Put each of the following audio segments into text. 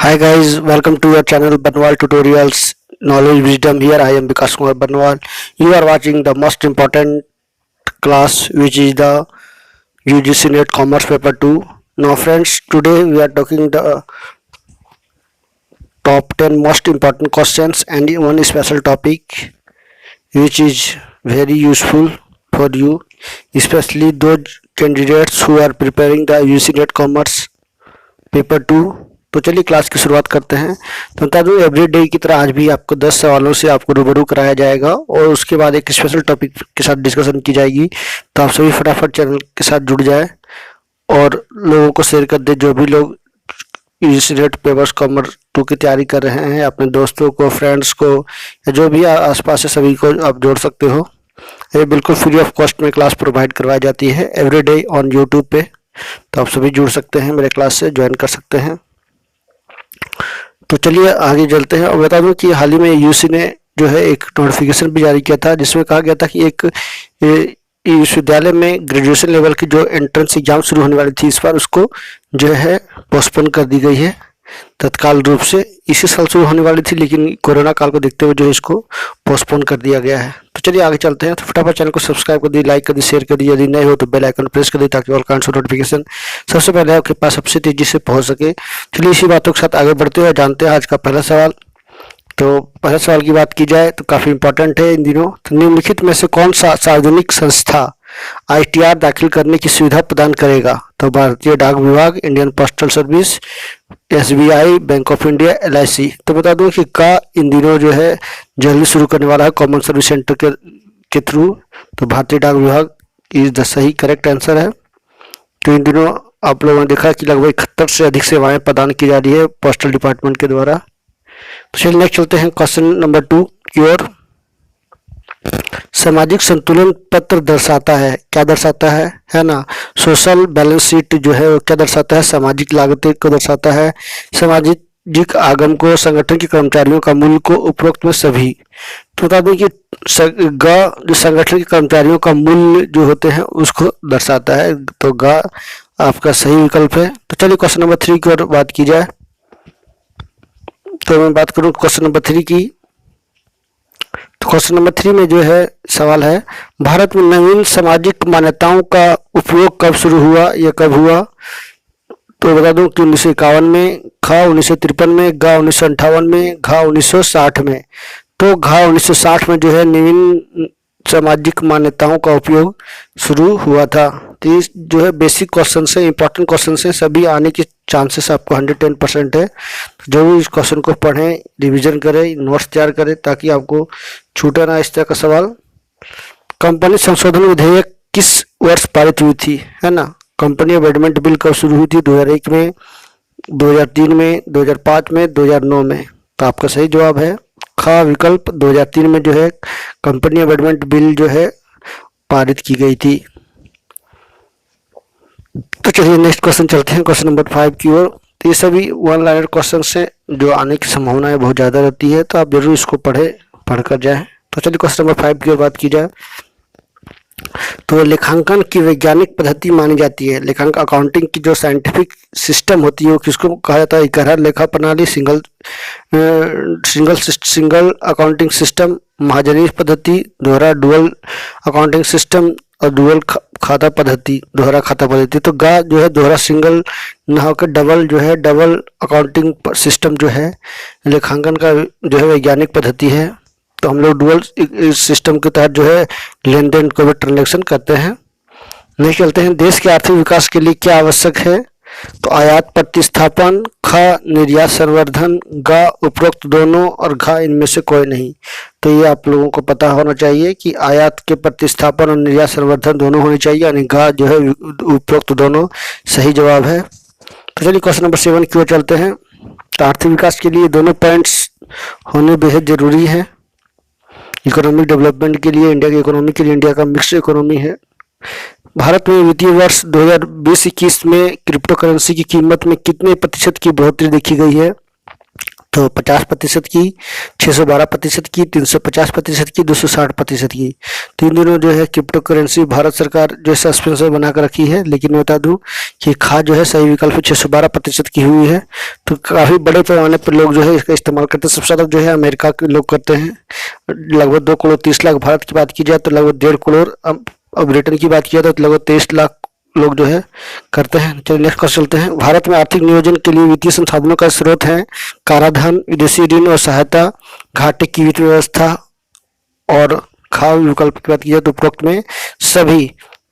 Hi guys, welcome to your channel Banwal Tutorials Knowledge Wisdom. Here I am Vikas Kumar Banwal. You are watching the most important class, which is the UGC NET Commerce Paper 2. Now friends, today we are talking the top 10 most important questions and one special topic which is very useful for you, especially those candidates who are preparing the UGC NET Commerce paper 2। तो चलिए class की शुरुआत करते हैं। तो बता दूं, everyday की तरह आज भी आपको 10 सवालों से आपको रूबरू कराया जाएगा और उसके बाद एक स्पेशल टॉपिक के साथ डिस्कशन की जाएगी। तो आप सभी फटाफट चैनल के साथ जुड़ जाए और लोगों को शेयर कर दे। जो भी लोग यूजीसी नेट पेपर्स कॉमर्स 2 की तैयारी कर रहे हैं, अपने दोस्तों को, फ्रेंड्स को या जो भी आसपास है सभी को आप जोड़ सकते हो। ये बिल्कुल फ्री ऑफ कॉस्ट में क्लास प्रोवाइड करवाई जाती है एवरीडे ऑन यूट्यूब पे। तो आप सभी जुड़ सकते हैं, मेरे क्लास से ज्वाइन कर सकते हैं। तो चलिए आगे चलते हैं और बता दूं कि हाल ही में यूजीसी ने जो है एक नोटिफिकेशन भी जारी किया था, जिसमें कहा गया था कि एक विश्वविद्यालय में ग्रेजुएशन लेवल की जो एंट्रेंस एग्जाम शुरू होने वाली थी, इस बार उसको जो है पोस्टपोन कर दी गई है तत्काल रूप से। इसी साल शुरू होने वाली थी, लेकिन कोरोना काल को देखते हुए जो है इसको पोस्टपोन कर दिया गया है। तो चलिए आगे चलते हैं। तो फटाफट चैनल को सब्सक्राइब कर दी, लाइक कर दी, शेयर कर दी। यदि नए हो तो बेल आइकन प्रेस कर दी ताकि ऑल काइंड्स ऑफ नोटिफिकेशन सबसे पहले आपके पास सबसे तेजी से पहुंच सके। चलिए इसी बातों के साथ आगे बढ़ते हुए जानते हैं आज का पहला सवाल। तो पहले सवाल की बात की जाए तो काफी इंपॉर्टेंट है इन दिनों। तो निम्नलिखित में से कौन सा सार्वजनिक संस्था आईटीआर दाखिल करने की सुविधा प्रदान करेगा? तो भारतीय डाक विभाग, Indian postal service, SBI, bank of India, LIC. तो बता दूं कि का इन दिनों जो है जल्दी शुरू करने वाला है कॉमन सर्विस सेंटर के थ्रू। तो भारतीय डाक विभाग इज द सही करेक्ट आंसर है। तो इन दिनों आप लोगों ने देखा कि लगभग 71 से अधिक सेवाएं प्रदान की जा रही है पोस्टल डिपार्टमेंट के द्वारा। तो चलिए नेक्स्ट चलते हैं क्वेश्चन नंबर 2 की ओर। सामाजिक संतुलन पत्र दर्शाता है, क्या दर्शाता है ना? सोशल बैलेंस शीट जो है वो क्या दर्शाता है? सामाजिक लागतें को दर्शाता है, सामाजिक आगम को, संगठन के कर्मचारियों का मूल्य को, उपरोक्त में सभी। तो बता दें कि जो संगठन के कर्मचारियों का मूल्य जो होते हैं उसको दर्शाता है। तो ग आपका सही विकल्प है। तो चलिए क्वेश्चन नंबर 3 की ओर बात की जाए। तो मैं बात करूं क्वेश्चन नंबर 3 की। तो क्वेश्चन नंबर 3 में जो है सवाल है, भारत में नवीन सामाजिक मान्यताओं का उपयोग कब शुरू हुआ या कब हुआ? तो बता दूं कि 1951 में, खा 1953 में, गा 1958 में, घा 1960 में। तो घा 1960 में जो है नवीन सामाजिक मान्यताओं का उपयोग शुरू हुआ था। तो ये जो है बेसिक क्वेश्चन है, इंपॉर्टेंट क्वेश्चन है, सभी आने के चांसेस आपको 110% है। जो भी इस क्वेश्चन को पढ़ें, रिवीजन करें, नोट्स तैयार करें ताकि आपको छूटे ना इस तरह का सवाल। कंपनी संशोधन विधेयक किस वर्ष पारित हुई थी, है ना? कंपनी अमेंडमेंट बिल कब शुरू हुई थी? 2001 में, 2003 में, 2005 में, 2009 में। तो आपका सही जवाब है खा विकल्प। 2003 में जो है कंपनी अमेंडमेंट बिल जो है पारित की गई थी। तो चलिए नेक्स्ट क्वेश्चन चलते हैं, क्वेश्चन नंबर 5 की ओर। तो ये सभी वन लाइनर क्वेश्चन से जो आने की संभावना बहुत ज़्यादा रहती है, तो आप जरूर इसको पढ़कर जाएं। तो चलिए क्वेश्चन नंबर 5 की ओर बात की जाए। तो लेखांकन की वैज्ञानिक पद्धति मानी जाती है। लेखांकन अकाउंटिंग की जो साइंटिफिक सिस्टम होती है वो किसको कहा जाता है? इकहरा लेखा प्रणाली, सिंगल अकाउंटिंग सिस्टम, महाजनी पद्धति, दोहरा डुअल अकाउंटिंग सिस्टम और डुअल खाता पद्धति, दोहरा खाता पद्धति। तो गा जो है दोहरा सिंगल न होकर डबल जो है डबल अकाउंटिंग सिस्टम जो है लेखांकन का जो है वैज्ञानिक पद्धति है। तो हम लोग डुअल सिस्टम के तहत जो है लेन देन को भी ट्रांजेक्शन करते हैं। नेक्स्ट चलते हैं, देश के आर्थिक विकास के लिए क्या आवश्यक है? तो आयात प्रतिस्थापन, खा निर्यात संवर्धन, गा उपरोक्त दोनों और घा इनमें से कोई नहीं। तो ये आप लोगों को पता होना चाहिए कि आयात के प्रतिस्थापन और निर्यात संवर्धन दोनों होने चाहिए, यानी गा जो है उपरोक्त दोनों सही जवाब है। तो चलिए क्वेश्चन नंबर 7 की ओर चलते हैं। तो आर्थिक विकास के लिए दोनों पॉइंट्स होने बेहद जरूरी है। इकोनॉमिक डेवलपमेंट के लिए, इंडिया की इकोनॉमी के लिए, इंडिया का मिक्स्ड इकोनॉमी है। भारत में वित्तीय वर्ष 2020-21 में क्रिप्टो करेंसी की कीमत में कितने प्रतिशत की बढ़ोतरी देखी गई है? तो 50% की, 612% की, 350% की, 260% की। तो इन दिनों जो है क्रिप्टो करेंसी भारत सरकार जो सस्पेंशन बना कर रखी है, लेकिन मैं बता दूं कि खाद जो है सही विकल्प 612% की हुई है। तो काफ़ी बड़े पैमाने पर लोग जो है इसका इस्तेमाल करते हैं। सबसे ज़्यादा जो है अमेरिका के लोग करते हैं, लगभग 2,30,00,000। भारत की बात की जाए तो लगभग 1.5 करोड़। अब ब्रिटेन की बात किया तो लगभग 23 लाख लोग जो है करते हैं। चलिए नेक्स्ट क्वेश्चन चलते हैं। भारत में आर्थिक नियोजन के लिए वित्तीय संसाधनों का स्रोत है कराधान, विदेशी ऋण और सहायता, घाटे की वित्त व्यवस्था और खा विकल्प की बात की जाए तो उपरोक्त में सभी।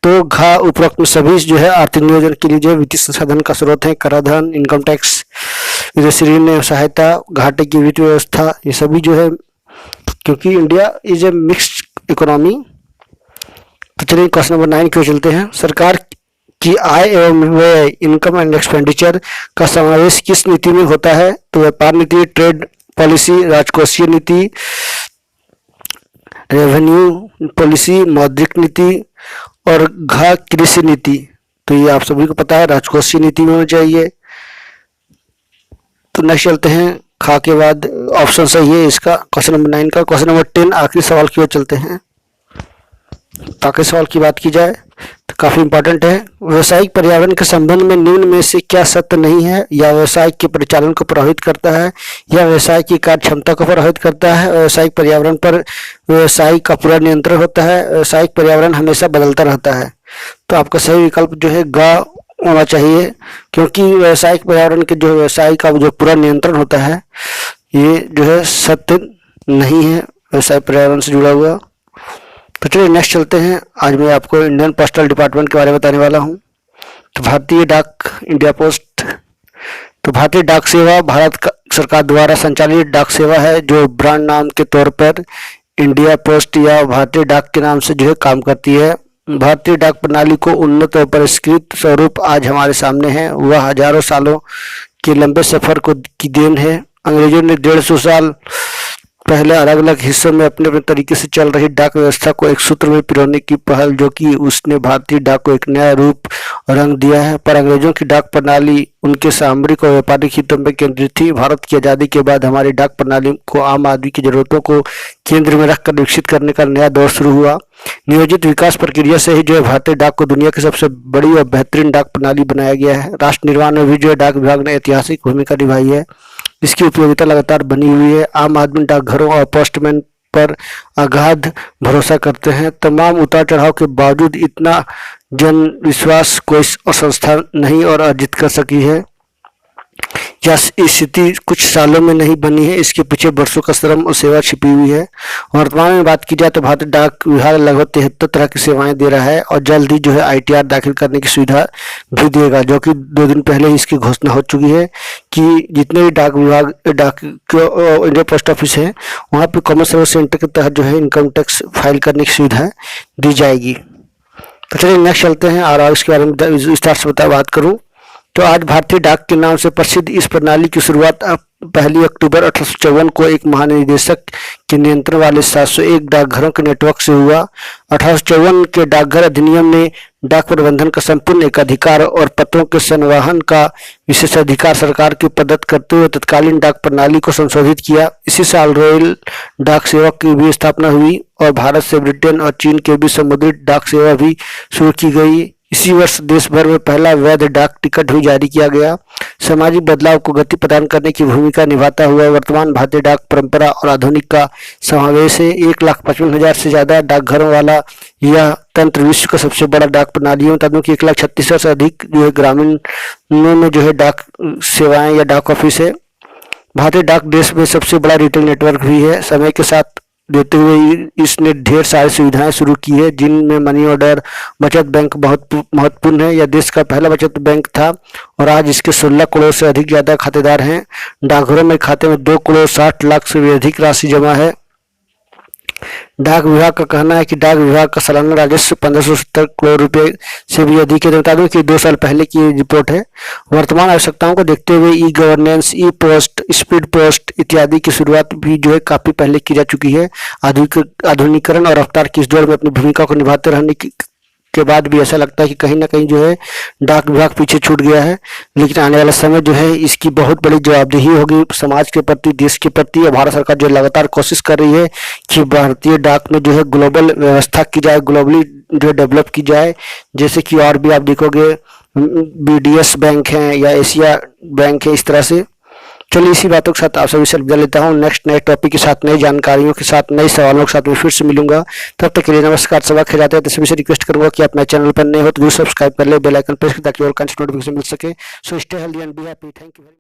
तो घा उपरोक्त में सभी जो है आर्थिक नियोजन के लिए जो वित्तीय संसाधन का स्रोत है कराधान, इनकम टैक्स, विदेशी ऋण, सहायता, घाटे की वित्त व्यवस्था, ये सभी जो है, क्योंकि India is a mixed economy. तो चलिए क्वेश्चन नंबर 9 की ओर चलते हैं। सरकार की आय एवं व्यय, इनकम एंड एक्सपेंडिचर का समावेश किस नीति में होता है? तो व्यापार नीति, ट्रेड पॉलिसी, राजकोषीय नीति, रेवेन्यू पॉलिसी, मौद्रिक नीति और घ कृषि नीति। तो ये आप सभी को पता है, राजकोषीय नीति में होना चाहिए। तो नेक्स्ट चलते हैं। खा के बाद ऑप्शन सही है इसका, क्वेश्चन नंबर 9 का। क्वेश्चन नंबर 10 आखिरी सवाल की ओर चलते हैं। आखिरी सवाल की बात की जाए तो काफी इंपॉर्टेंट है। व्यवसायिक पर्यावरण के संबंध में निम्न में से क्या सत्य नहीं है? या व्यवसाय के परिचालन को प्रभावित करता है, या व्यवसाय की कार्य क्षमता को प्रभावित करता है, व्यवसायिक पर्यावरण पर व्यवसाय का पूरा नियंत्रण होता है, व्यवसायिक पर्यावरण हमेशा बदलता रहता है। तो आपका सही विकल्प जो है ग होना चाहिए, क्योंकि व्यवसायिक पर्यावरण के जो व्यवसाय का जो पूरा नियंत्रण होता है, ये जो है सत्य नहीं है व्यवसाय पर्यावरण से जुड़ा हुआ। तो चलिए नेक्स्ट चलते हैं। आज मैं आपको इंडियन पोस्टल डिपार्टमेंट के बारे में बताने वाला हूँ। तो भारतीय डाक, इंडिया पोस्ट। तो भारतीय डाक सेवा भारत सरकार द्वारा संचालित डाक सेवा है, जो ब्रांड नाम के तौर पर इंडिया पोस्ट या भारतीय डाक के नाम से जो है काम करती है। भारतीय डाक प्रणाली को उन्नत और परिष्कृत स्वरूप आज हमारे सामने है। वह हजारों सालों के लंबे सफर को की देन है। अंग्रेजों ने 150 साल पहले अलग अलग हिस्सों में अपने अपने तरीके से चल रही डाक व्यवस्था को एक सूत्र में पिरोने की पहल, जो कि उसने भारतीय डाक को एक नया रूप रंग दिया है। पर अंग्रेजों की डाक प्रणाली उनके सामरिक और व्यापारिक हितों में केंद्रित थी। भारत की आज़ादी के बाद हमारी डाक प्रणाली को आम आदमी की जरूरतों को केंद्र में रखकर विकसित करने का नया दौर शुरू हुआ। नियोजित विकास प्रक्रिया से ही जो है भारतीय डाक को दुनिया की सबसे बड़ी और बेहतरीन डाक प्रणाली बनाया गया है। राष्ट्र निर्माण में भी जो है डाक विभाग ने ऐतिहासिक भूमिका निभाई है। इसकी उपयोगिता लगातार बनी हुई है। आम आदमी डाकघरों और पोस्टमैन पर अगाध भरोसा करते हैं। तमाम उतार चढ़ाव के बावजूद इतना जन विश्वास कोई संस्था नहीं और अर्जित कर सकी है। यह स्थिति कुछ सालों में नहीं बनी है, इसके पीछे वर्षों का श्रम और सेवा छिपी हुई है। वर्तमान में बात की जाए तो भारतीय डाक विभाग लगभग 73 तरह की सेवाएं दे रहा है और जल्द ही जो है ITR दाखिल करने की सुविधा भी देगा, जो कि 2 दिन पहले ही इसकी घोषणा हो चुकी है कि जितने भी डाक विभाग इंडिया पोस्ट ऑफिस है, वहाँ पे कॉमन सर्विस सेंटर के तहत जो है इनकम टैक्स फाइल करने की सुविधा दी जाएगी। तो चलिए नेक्स्ट चलते हैं और इसके बारे में विस्तार से बात करूँ तो आज भारतीय डाक के नाम से प्रसिद्ध इस प्रणाली की शुरुआत 1 अक्टूबर 1854 को एक महानिदेशक के नियंत्रण वाले 701 डाकघरों के नेटवर्क से हुआ। 1854 के डाकघर अधिनियम ने डाक प्रबंधन का संपूर्ण एकाधिकार और पत्रों के संवहन का विशेषाधिकार सरकार को प्रदत्त करते हुए तत्कालीन डाक प्रणाली को संशोधित किया। इसी साल रॉयल डाक सेवा की भी स्थापना हुई और भारत से ब्रिटेन और चीन के बीच समुद्री डाक सेवा भी शुरू की गई। इसी वर्ष देश भर में पहला वैध डाक टिकट भी जारी किया गया। सामाजिक बदलाव को गति प्रदान करने की भूमिका निभाता हुआ वर्तमान भारतीय डाक परंपरा और आधुनिक का समावेश है। 1,55,000 से ज्यादा डाकघरों वाला यह तंत्र विश्व का सबसे बड़ा डाक प्रणाली है। तब 1,36,000 से अधिक जो है ग्रामीणों में जो है डाक सेवाएं या डाक ऑफिस है। भारतीय डाक देश में सबसे बड़ा रिटेल नेटवर्क भी है। समय के साथ देते हुए इसने ढेर सारी सुविधाएं शुरू की है, जिनमें मनी ऑर्डर बचत बैंक बहुत महत्वपूर्ण है। यह देश का पहला बचत बैंक था और आज इसके 16 करोड़ से अधिक ज्यादा खातेदार हैं। डाकघरों में खाते में 2 करोड़ 60 लाख से भी अधिक राशि जमा है। डाक विभाग का कहना है कि डाक विभाग का सालाना राजस्व 1570 करोड़ रुपए से भी अधिक है। बता दूं कि 2 साल पहले की रिपोर्ट है। वर्तमान आवश्यकताओं को देखते हुए ई गवर्नेंस, ई पोस्ट, स्पीड पोस्ट इत्यादि की शुरुआत भी जो है काफी पहले की जा चुकी है। आधुनिकीकरण और रफ्तार की इस दौर में अपनी भूमिका को निभाते रहने की के बाद भी ऐसा लगता है कि कहीं ना कहीं जो है डाक विभाग पीछे छूट गया है। लेकिन आने वाला समय जो है इसकी बहुत बड़ी जवाबदेही होगी समाज के प्रति, देश के प्रति। और भारत सरकार जो लगातार कोशिश कर रही है कि भारतीय डाक में जो है ग्लोबल व्यवस्था की जाए, ग्लोबली जो डेवलप की जाए। जैसे कि और भी आप देखोगे BDS बैंक है या एशिया बैंक है, इस तरह से। चलिए इसी बातों के साथ आप सभी से विदा लेता हूँ। नेक्स्ट नए टॉपिक के साथ, नई जानकारियों के साथ, नए सवालों के साथ मैं फिर से मिलूंगा। तब तक के लिए नमस्कार। सब खेल जाते हैं तो सभी से रिक्वेस्ट करूंगा कि आप मेरे चैनल पर नए हो तो जरूर सब्सक्राइब कर ले, बेल आइकन प्रेस कर ताकि और कंटेंट नोटिफिकेशन मिल सके। So stay healthy and be happy. Thank you.